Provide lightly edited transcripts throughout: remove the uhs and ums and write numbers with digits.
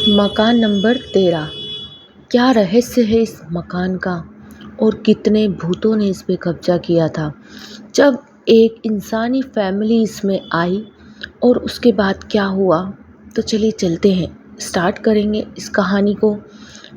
मकान नंबर 13। क्या रहस्य है इस मकान का और कितने भूतों ने इस पे कब्जा किया था। जब एक इंसानी फैमिली इसमें आई और उसके बाद क्या हुआ, तो चलिए चलते हैं, स्टार्ट करेंगे इस कहानी को।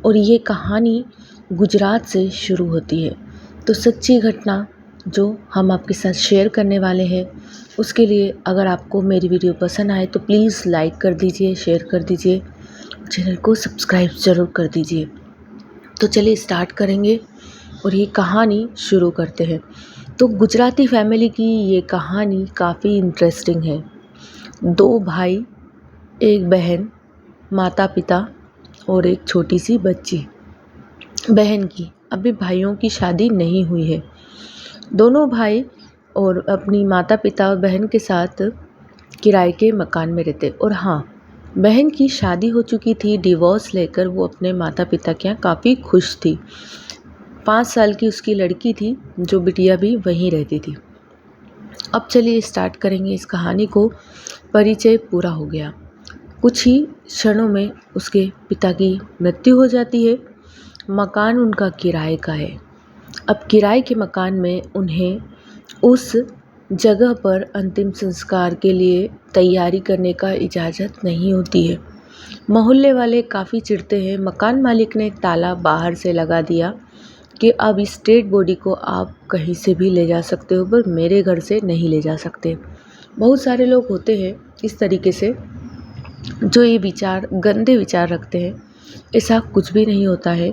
और ये कहानी गुजरात से शुरू होती है। तो सच्ची घटना जो हम आपके साथ शेयर करने वाले हैं, उसके लिए अगर आपको मेरी वीडियो पसंद आए तो प्लीज़ लाइक कर दीजिए, शेयर कर दीजिए, चैनल को सब्सक्राइब ज़रूर कर दीजिए। तो चलिए स्टार्ट करेंगे और ये कहानी शुरू करते हैं। तो गुजराती फैमिली की ये कहानी काफ़ी इंटरेस्टिंग है। 2 भाई, 1 बहन, माता पिता और एक छोटी सी बच्ची। बहन की अभी भाइयों की शादी नहीं हुई है। दोनों भाई और अपनी माता पिता और बहन के साथ किराए के मकान में रहते। और हाँ, बहन की शादी हो चुकी थी, डिवोर्स लेकर वो अपने माता पिता के यहाँ काफ़ी खुश थी। 5 साल की उसकी लड़की थी, जो बिटिया भी वहीं रहती थी। अब चलिए स्टार्ट करेंगे इस कहानी को। परिचय पूरा हो गया। कुछ ही क्षणों में उसके पिता की मृत्यु हो जाती है। मकान उनका किराए का है। अब किराए के मकान में उन्हें उस जगह पर अंतिम संस्कार के लिए तैयारी करने का इजाज़त नहीं होती है। मोहल्ले वाले काफ़ी चिढ़ते हैं। मकान मालिक ने ताला बाहर से लगा दिया कि अब इस डेड बॉडी को आप कहीं से भी ले जा सकते हो, पर मेरे घर से नहीं ले जा सकते। बहुत सारे लोग होते हैं इस तरीके से जो ये विचार, गंदे विचार रखते हैं। ऐसा कुछ भी नहीं होता है।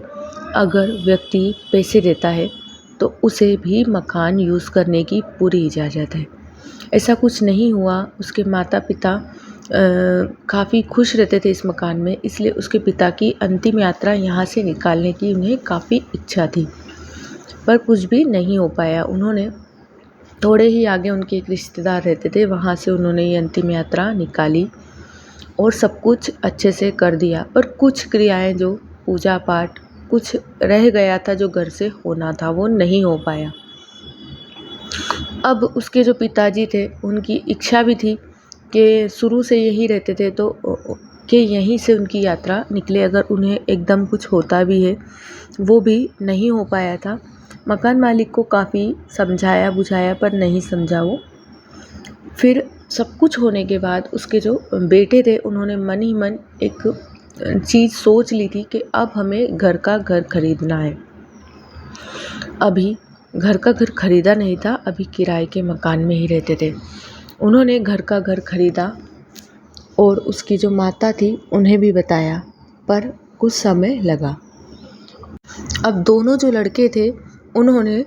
अगर व्यक्ति पैसे देता है तो उसे भी मकान यूज़ करने की पूरी इजाज़त है। ऐसा कुछ नहीं हुआ। उसके माता पिता काफ़ी खुश रहते थे इस मकान में, इसलिए उसके पिता की अंतिम यात्रा यहाँ से निकालने की उन्हें काफ़ी इच्छा थी, पर कुछ भी नहीं हो पाया। उन्होंने थोड़े ही आगे उनके एक रिश्तेदार रहते थे, वहाँ से उन्होंने ये अंतिम यात्रा निकाली और सब कुछ अच्छे से कर दिया। पर कुछ क्रियाएं, जो पूजा पाठ, कुछ रह गया था जो घर से होना था, वो नहीं हो पाया। अब उसके जो पिताजी थे, उनकी इच्छा भी थी कि शुरू से यही रहते थे, तो कि यहीं से उनकी यात्रा निकले। अगर उन्हें एकदम कुछ होता भी है, वो भी नहीं हो पाया था। मकान मालिक को काफ़ी समझाया बुझाया, पर नहीं समझा वो। फिर सब कुछ होने के बाद उसके जो बेटे थे, उन्होंने मन ही मन एक चीज़ सोच ली थी कि अब हमें घर का घर खरीदना है। अभी घर का घर खरीदा नहीं था, अभी किराए के मकान में ही रहते थे। उन्होंने घर का घर खरीदा और उसकी जो माता थी उन्हें भी बताया, पर कुछ समय लगा। अब दोनों जो लड़के थे, उन्होंने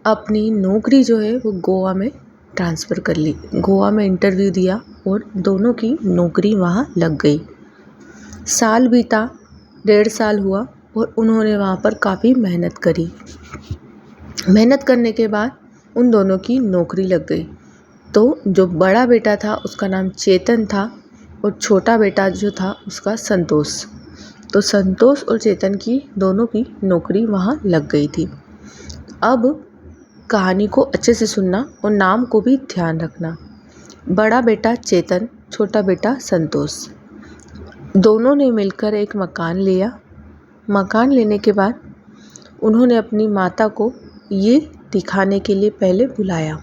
अपनी नौकरी जो है वो गोवा में ट्रांसफ़र कर ली। गोवा में इंटरव्यू दिया और दोनों की नौकरी वहाँ लग गई। साल बीता, 1.5 साल हुआ और उन्होंने वहाँ पर काफ़ी मेहनत करी। मेहनत करने के बाद उन दोनों की नौकरी लग गई। तो जो बड़ा बेटा था उसका नाम चेतन था और छोटा बेटा जो था उसका संतोष। तो संतोष और चेतन की दोनों की नौकरी वहाँ लग गई थी। अब कहानी को अच्छे से सुनना और नाम को भी ध्यान रखना। बड़ा बेटा चेतन, छोटा बेटा संतोष, दोनों ने मिलकर एक मकान लिया। मकान लेने के बाद उन्होंने अपनी माता को ये दिखाने के लिए पहले बुलाया।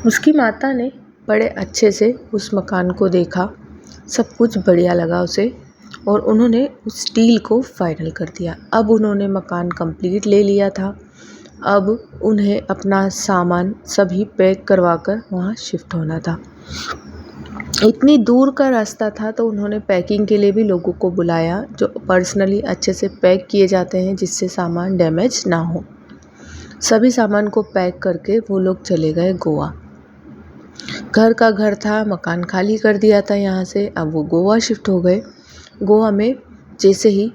उसकी माता ने बड़े अच्छे से उस मकान को देखा, सब कुछ बढ़िया लगा उसे और उन्होंने उस डील को फाइनल कर दिया। अब उन्होंने मकान कंप्लीट ले लिया था। अब उन्हें अपना सामान सभी पैक करवा कर वहाँ शिफ्ट होना था। इतनी दूर का रास्ता था, तो उन्होंने पैकिंग के लिए भी लोगों को बुलाया, जो पर्सनली अच्छे से पैक किए जाते हैं जिससे सामान डैमेज ना हो। सभी सामान को पैक करके वो लोग चले गए गोवा। घर का घर था, मकान खाली कर दिया था यहाँ से। अब वो गोवा शिफ्ट हो गए। गोवा में जैसे ही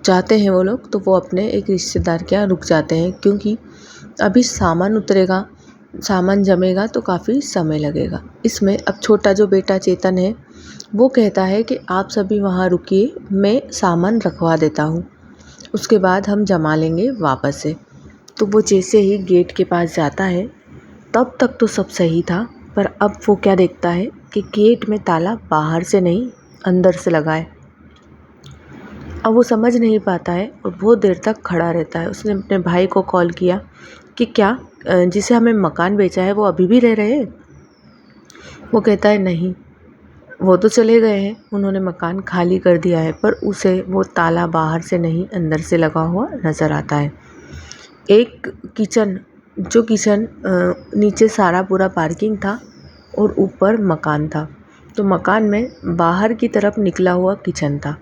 जाते हैं वो लोग, तो वो अपने एक रिश्तेदार के यहाँ रुक जाते हैं, क्योंकि अभी सामान उतरेगा, सामान जमेगा तो काफ़ी समय लगेगा। इसमें अब छोटा जो बेटा चेतन है, वो कहता है कि आप सभी वहाँ रुकिए, मैं सामान रखवा देता हूँ, उसके बाद हम जमा लेंगे वापस से। तो वो जैसे ही गेट के पास जाता है, तब तक तो सब सही था, पर अब वो क्या देखता है कि गेट में ताला बाहर से नहीं, अंदर से लगा है। अब वो समझ नहीं पाता है और बहुत देर तक खड़ा रहता है। उसने अपने भाई को कॉल किया कि क्या जिसे हमें मकान बेचा है वो अभी भी रह रहे हैं? वो कहता है नहीं, वो तो चले गए हैं, उन्होंने मकान खाली कर दिया है, पर उसे वो ताला बाहर से नहीं अंदर से लगा हुआ नज़र आता है। एक किचन नीचे सारा पूरा पार्किंग था और ऊपर मकान था। तो मकान में बाहर की तरफ निकला हुआ किचन था,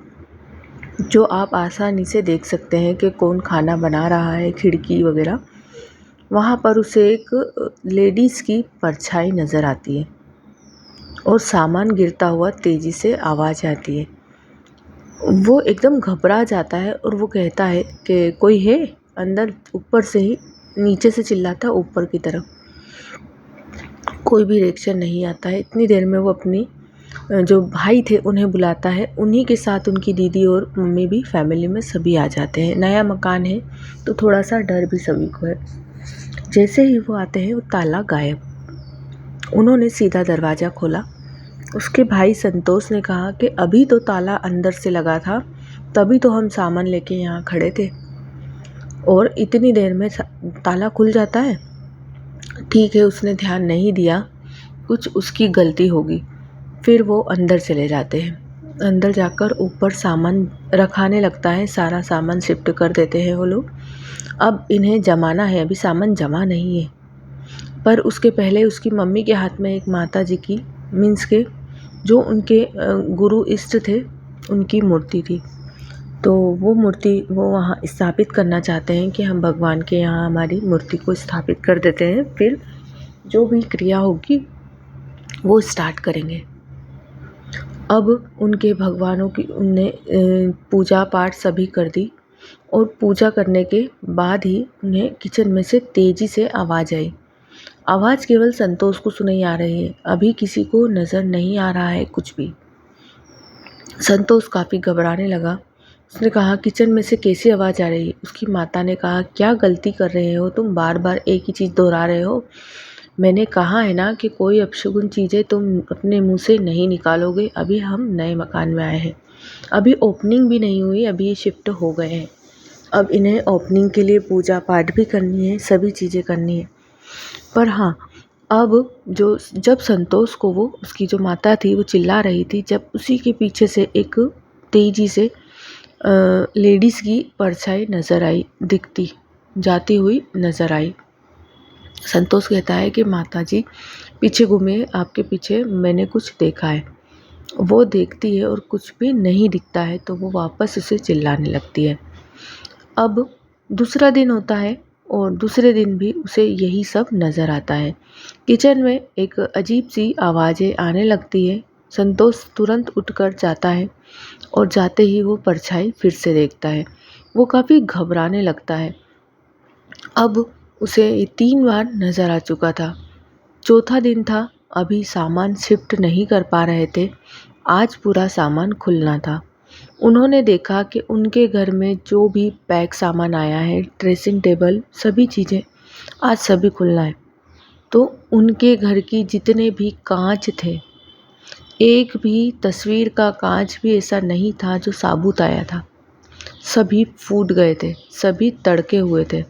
जो आप आसानी से देख सकते हैं कि कौन खाना बना रहा है, खिड़की वगैरह। वहाँ पर उसे एक लेडीज़ की परछाई नज़र आती है और सामान गिरता हुआ तेज़ी से आवाज़ आती है। वो एकदम घबरा जाता है और वो कहता है कि कोई है अंदर। ऊपर से ही नीचे से चिल्लाता है ऊपर की तरफ। कोई भी रिएक्शन नहीं आता है। इतनी देर में वो अपनी जो भाई थे उन्हें बुलाता है। उन्हीं के साथ उनकी दीदी और मम्मी भी फैमिली में सभी आ जाते हैं। नया मकान है तो थोड़ा सा डर भी सभी को है। जैसे ही वो आते हैं वो ताला गायब। उन्होंने सीधा दरवाज़ा खोला। उसके भाई संतोष ने कहा कि अभी तो ताला अंदर से लगा था, तभी तो हम सामान लेके यहाँ खड़े थे और इतनी देर में ताला खुल जाता है। ठीक है, उसने ध्यान नहीं दिया, कुछ उसकी गलती होगी। फिर वो अंदर चले जाते हैं। अंदर जाकर ऊपर सामान रखाने लगता है। सारा सामान शिफ्ट कर देते हैं वो लोग। अब इन्हें जमाना है, अभी सामान जमा नहीं है। पर उसके पहले उसकी मम्मी के हाथ में एक माता जी की मीन्स के जो उनके गुरु इष्ट थे उनकी मूर्ति थी। तो वो मूर्ति वो वहाँ स्थापित करना चाहते हैं कि हम भगवान के यहाँ हमारी मूर्ति को स्थापित कर देते हैं, फिर जो भी क्रिया होगी वो स्टार्ट करेंगे। अब उनके भगवानों की उनने पूजा पाठ सभी कर दी और पूजा करने के बाद ही उन्हें किचन में से तेज़ी से आवाज़ आई। आवाज़ केवल संतोष को सुनाई आ रही है, अभी किसी को नज़र नहीं आ रहा है कुछ भी। संतोष काफ़ी घबराने लगा। उसने कहा किचन में से कैसी आवाज़ आ रही है? उसकी माता ने कहा क्या गलती कर रहे हो तुम, बार बार एक ही चीज़ दोहरा रहे हो। मैंने कहा है ना कि कोई अपशगुन चीज़ें तुम अपने मुंह से नहीं निकालोगे। अभी हम नए मकान में आए हैं, अभी ओपनिंग भी नहीं हुई, अभी ये शिफ्ट हो गए हैं। अब इन्हें ओपनिंग के लिए पूजा पाठ भी करनी है, सभी चीज़ें करनी है। पर हाँ, अब जब संतोष को वो उसकी जो माता थी वो चिल्ला रही थी, जब उसी के पीछे से एक तेज़ी से लेडीज़ की परछाई नज़र आई, दिखती जाती हुई नज़र आई। संतोष कहता है कि माता जी पीछे घूमिए, आपके पीछे मैंने कुछ देखा है। वो देखती है और कुछ भी नहीं दिखता है, तो वो वापस उसे चिल्लाने लगती है। अब दूसरा दिन होता है और दूसरे दिन भी उसे यही सब नज़र आता है। किचन में एक अजीब सी आवाज़ें आने लगती है। संतोष तुरंत उठकर जाता है और जाते ही वो परछाई फिर से देखता है। वो काफ़ी घबराने लगता है। अब उसे 3 बार नज़र आ चुका था। चौथा दिन था, अभी सामान शिफ्ट नहीं कर पा रहे थे। आज पूरा सामान खुलना था। उन्होंने देखा कि उनके घर में जो भी पैक सामान आया है, ड्रेसिंग टेबल, सभी चीज़ें आज सभी खुलना है। तो उनके घर की जितने भी कांच थे, एक भी तस्वीर का कांच भी ऐसा नहीं था जो साबुत आया था। सभी फूट गए थे, सभी तड़के हुए थे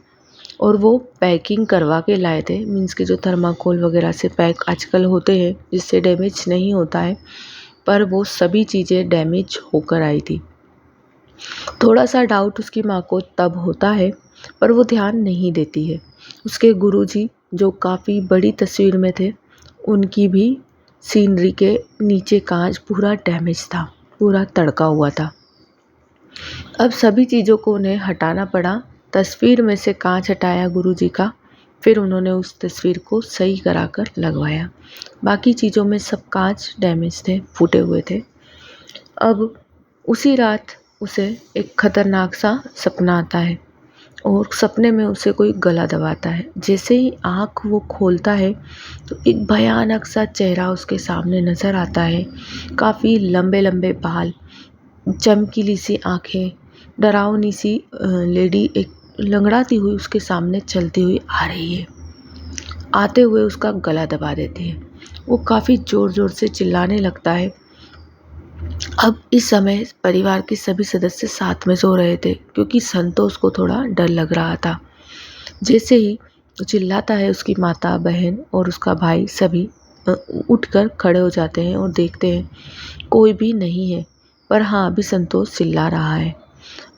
और वो पैकिंग करवा के लाए थे। मीन्स के जो थर्माकोल वगैरह से पैक आजकल होते हैं जिससे डैमेज नहीं होता है, पर वो सभी चीज़ें डैमेज होकर आई थी। थोड़ा सा डाउट उसकी माँ को तब होता है, पर वो ध्यान नहीं देती है। उसके गुरुजी जो काफ़ी बड़ी तस्वीर में थे, उनकी भी सीनरी के नीचे कांच पूरा डैमेज था, पूरा तड़का हुआ था। अब सभी चीज़ों को उन्हें हटाना पड़ा। तस्वीर में से कांच हटाया गुरुजी का, फिर उन्होंने उस तस्वीर को सही कराकर लगवाया। बाकी चीज़ों में सब कांच डैमेज थे, फूटे हुए थे। अब उसी रात उसे एक खतरनाक सा सपना आता है और सपने में उसे कोई गला दबाता है। जैसे ही आँख वो खोलता है तो एक भयानक सा चेहरा उसके सामने नज़र आता है। काफ़ी लंबे लंबे बाल, चमकीली सी आँखें, डरावनी सी लेडी एक लंगड़ाती हुई उसके सामने चलती हुई आ रही है। आते हुए उसका गला दबा देती है। वो काफ़ी ज़ोर ज़ोर से चिल्लाने लगता है। अब इस समय परिवार के सभी सदस्य साथ में सो रहे थे, क्योंकि संतोष को थोड़ा डर लग रहा था। जैसे ही चिल्लाता है, उसकी माता, बहन और उसका भाई सभी उठकर खड़े हो जाते हैं और देखते हैं कोई भी नहीं है। पर हाँ, अभी संतोष चिल्ला रहा है।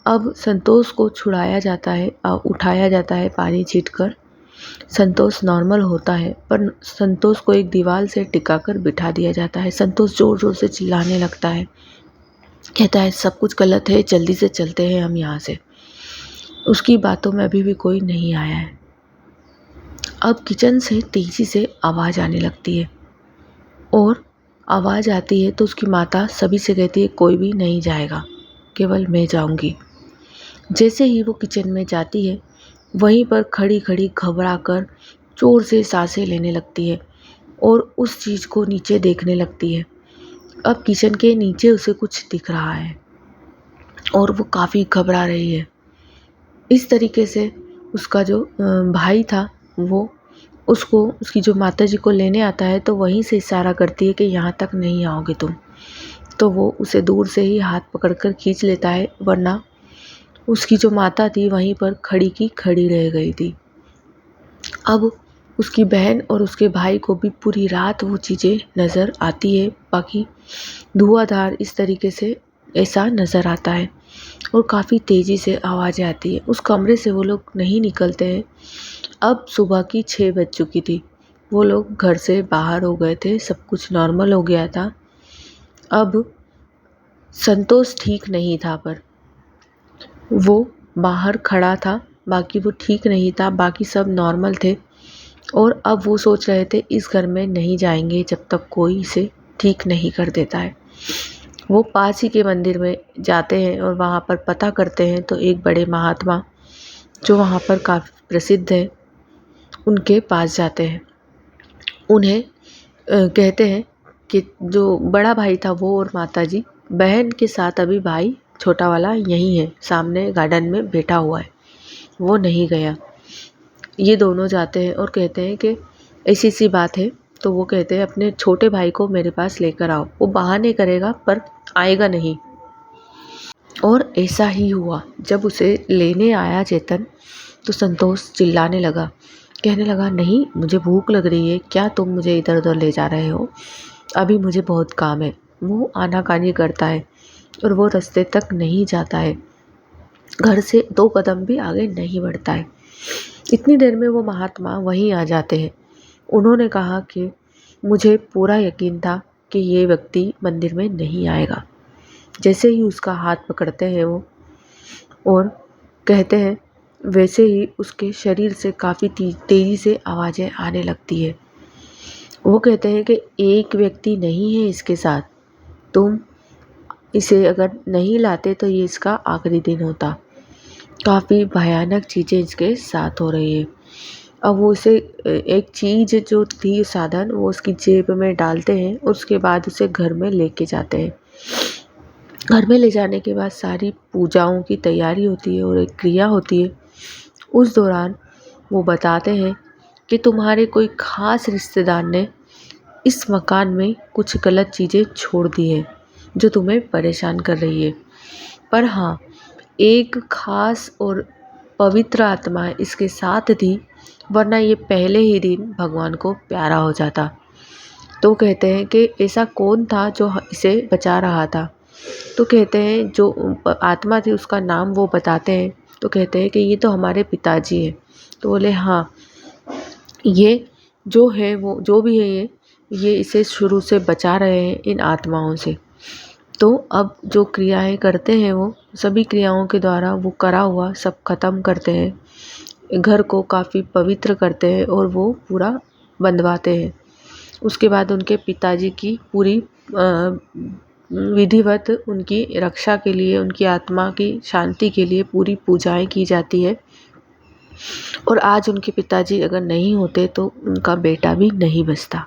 अब संतोष को छुड़ाया जाता है, उठाया जाता है पानी छींटकर। संतोष नॉर्मल होता है, पर संतोष को एक दीवार से टिकाकर बिठा दिया जाता है। संतोष ज़ोर ज़ोर से चिल्लाने लगता है, कहता है सब कुछ गलत है, जल्दी से चलते हैं हम यहाँ से। उसकी बातों में अभी भी कोई नहीं आया है। अब किचन से तेज़ी से आवाज़ आने लगती है, और आवाज़ आती है तो उसकी माता सभी से कहती है कोई भी नहीं जाएगा, केवल मैं जाऊंगी। जैसे ही वो किचन में जाती है, वहीं पर खड़ी खड़ी घबरा कर ज़ोर से सांसें लेने लगती है और उस चीज़ को नीचे देखने लगती है। अब किचन के नीचे उसे कुछ दिख रहा है और वो काफ़ी घबरा रही है। इस तरीके से उसका जो भाई था, वो उसको, उसकी जो माताजी को लेने आता है, तो वहीं से इशारा करती है कि यहाँ तक नहीं आओगे तुम। तो वो उसे दूर से ही हाथ पकड़कर खींच लेता है, वरना उसकी जो माता थी वहीं पर खड़ी की खड़ी रह गई थी। अब उसकी बहन और उसके भाई को भी पूरी रात वो चीज़ें नज़र आती है, बाकी धुआंधार इस तरीके से ऐसा नज़र आता है और काफ़ी तेज़ी से आवाज़ें आती है। उस कमरे से वो लोग नहीं निकलते हैं। अब सुबह की 6 बज चुकी थी। वो लोग घर से बाहर हो गए थे, सब कुछ नॉर्मल हो गया था। अब संतोष ठीक नहीं था, पर वो बाहर खड़ा था, बाकी वो ठीक नहीं था, बाकी सब नॉर्मल थे। और अब वो सोच रहे थे इस घर में नहीं जाएंगे जब तक कोई इसे ठीक नहीं कर देता है। वो पास ही के मंदिर में जाते हैं और वहाँ पर पता करते हैं, तो एक बड़े महात्मा जो वहाँ पर काफ़ी प्रसिद्ध है, उनके पास जाते हैं। उन्हें कहते हैं कि जो बड़ा भाई था वो और माताजी, बहन के साथ अभी भाई छोटा वाला यहीं है, सामने गार्डन में बैठा हुआ है, वो नहीं गया। ये दोनों जाते हैं और कहते हैं कि ऐसी सी बात है। तो वो कहते हैं अपने छोटे भाई को मेरे पास लेकर आओ। वो बहाने करेगा पर आएगा नहीं। और ऐसा ही हुआ। जब उसे लेने आया चेतन, तो संतोष चिल्लाने लगा, कहने लगा नहीं, मुझे भूख लग रही है, क्या तुम मुझे इधर उधर ले जा रहे हो, अभी मुझे बहुत काम है। वो आनाकानी करता है और वो रास्ते तक नहीं जाता है, घर से 2 कदम भी आगे नहीं बढ़ता है। इतनी देर में वो महात्मा वहीं आ जाते हैं। उन्होंने कहा कि मुझे पूरा यकीन था कि ये व्यक्ति मंदिर में नहीं आएगा। जैसे ही उसका हाथ पकड़ते हैं वो और कहते हैं, वैसे ही उसके शरीर से काफ़ी तेज़ी से आवाज़ें आने लगती है। वो कहते हैं कि एक व्यक्ति नहीं है इसके साथ, तुम इसे अगर नहीं लाते तो ये इसका आखिरी दिन होता। काफ़ी भयानक चीज़ें इसके साथ हो रही है। अब वो उसे एक चीज़ जो थी साधन, वो उसकी जेब में डालते हैं और उसके बाद उसे घर में लेके जाते हैं। घर में ले जाने के बाद सारी पूजाओं की तैयारी होती है और एक क्रिया होती है। उस दौरान वो बताते हैं कि तुम्हारे कोई ख़ास रिश्तेदार ने इस मकान में कुछ गलत चीज़ें छोड़ दी हैं जो तुम्हें परेशान कर रही है। पर हाँ, एक ख़ास और पवित्र आत्मा इसके साथ थी, वरना ये पहले ही दिन भगवान को प्यारा हो जाता। तो कहते हैं कि ऐसा कौन था जो इसे बचा रहा था। तो कहते हैं जो आत्मा थी उसका नाम वो बताते हैं। तो कहते हैं कि ये तो हमारे पिताजी हैं। तो बोले हाँ, ये जो है, वो जो भी है, ये इसे शुरू से बचा रहे हैं इन आत्माओं से। तो अब जो क्रियाएं करते हैं, वो सभी क्रियाओं के द्वारा वो करा हुआ सब ख़त्म करते हैं, घर को काफ़ी पवित्र करते हैं और वो पूरा बंधवाते हैं। उसके बाद उनके पिताजी की पूरी विधिवत उनकी रक्षा के लिए, उनकी आत्मा की शांति के लिए पूरी पूजाएं की जाती है। और आज उनके पिताजी अगर नहीं होते तो उनका बेटा भी नहीं बचता।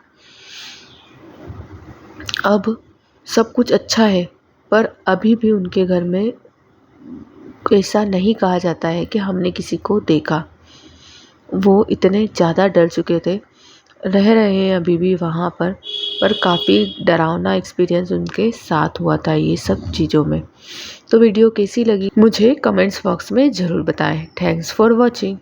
अब सब कुछ अच्छा है, पर अभी भी उनके घर में ऐसा नहीं कहा जाता है कि हमने किसी को देखा। वो इतने ज़्यादा डर चुके थे। रह रहे हैं अभी भी वहाँ पर काफ़ी डरावना एक्सपीरियंस उनके साथ हुआ था ये सब चीज़ों में। तो वीडियो कैसी लगी मुझे कमेंट्स बॉक्स में ज़रूर बताएं। Thanks for watching.